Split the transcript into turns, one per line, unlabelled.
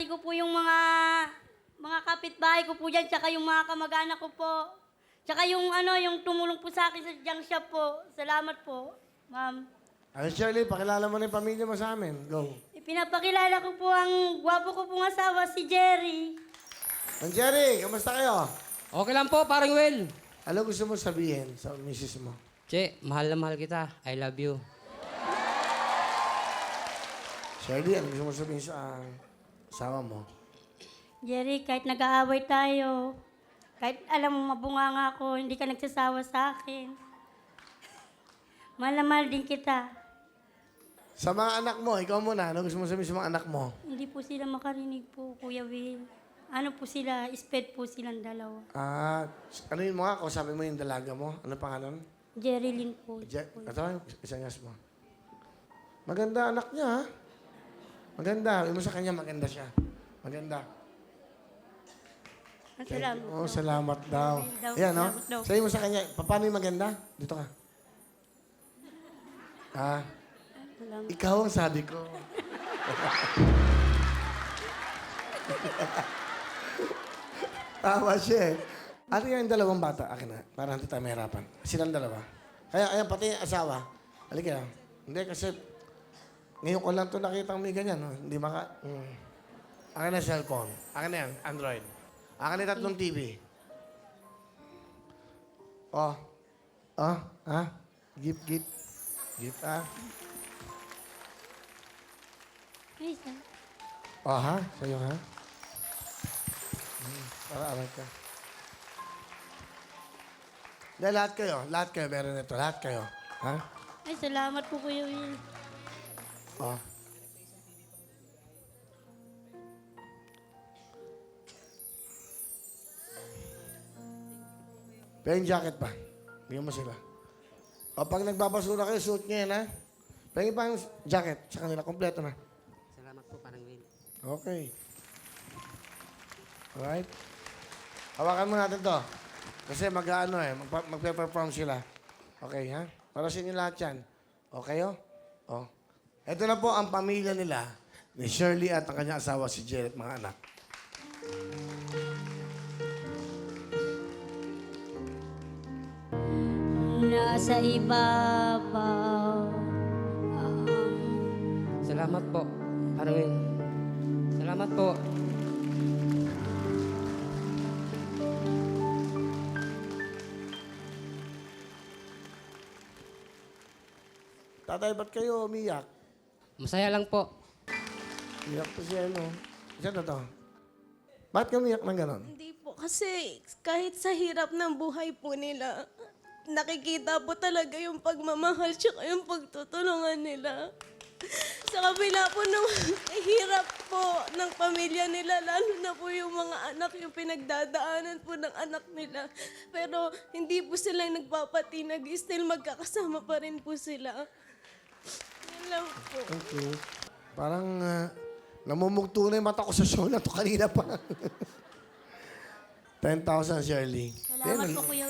ko po yung mga kapitbahay ko po dyan, tsaka yung mga kamag-anak ko po. Tsaka yung tumulong po sa akin sa junk shop po. Salamat po, ma'am.
Shirley, pakilala mo na yung pamilya mo sa amin. Go.
Pinapakilala ko po ang gwapo ko pong asawa, si Jerry.
Mang Jerry, kamusta kayo?
Okay lang po, parang Will.
Ano gusto mo sabihin sa misis mo?
Che, mahal na mahal kita. I love you.
Shirley, ano gusto mo sabihin sa asawa mo?
Jerry, kahit nag-aaway tayo, kahit alam mo mabunganga ako, hindi ka nagsasawa sa akin. Mahal na mahal din kita.
Sa mga anak mo, ikaw muna, ano gusto mo sabihin sa mga anak mo?
Hindi po sila makarinig po, Kuya Will. Ano po sila, sped po silang dalawa.
Ano yun mga, kausapin mo yung dalaga mo? Ano pangalan?
Jerry Lynn po.
Ito, isanyas mo. Maganda anak niya, ha? Maganda. Sabi mo sa kanya, maganda siya. Maganda.
Salamat.
Oh, salamat daw. Yan, no?
Salamat daw.
Sabi mo sa kanya, paano yung maganda? Dito ka.
Salamat.
Ikaw ang sabi ko. Tama siya eh. Ano yung dalawang bata? Akin na. Para hindi tayo mahirapan. Silang dalawa. Kaya, ayan, pati yung asawa. Halika. Hindi, kasi ngayon ko lang ito nakita may ganyan. No? Hindi maka... Akin na cellphone. Akin na yan, Android. Akin na tatlong TV. Oh. Oh, ha? Gift. Gift, ah.
Ay, sir.
Oh, ha? Sa'yo, ha? Para aral ka. Dahil lahat kayo meron ito. Lahat kayo. Ha?
Ay, salamat po, Kuya Will.
Oh. Pero yung jacket pa. Bigyan mo sila. O pag nagbabasura kayo, suot nyo yan, ha? Pahingin pa yung jacket sa kanila. Kompleto na.
Salamat po, parang Will.
Okay. Alright? Hawakan mo natin to. Kasi magpe-perform sila. Okay, ha? Para sa inyo lahat yan. Okay, oh? Oh. Ito na po ang pamilya nila ni Shirley at ang kanyang asawa si Jared, mga anak.
Nasa ibabaw.
Salamat po, parang Will. Salamat po.
Tatay, ba't kayo umiyak?
Masaya lang po.
Umiyak po siya, ano? Siya na to. Ba't ka umiyak ng ganon?
Hindi po, kasi kahit sa hirap ng buhay po nila, nakikita po talaga yung pagmamahal tsaka yung pagtutulungan nila. Sa kabila po ng hirap po ng pamilya nila, lalo na po yung mga anak, yung pinagdadaanan po ng anak nila. Pero hindi po sila nagpapatinag, still magkakasama pa rin po sila. Yan lang po.
Thank you. Parang namumugto na yung mata ko sa show na to kanina pa. 10,000, Shirley.
Salamat po, Kuya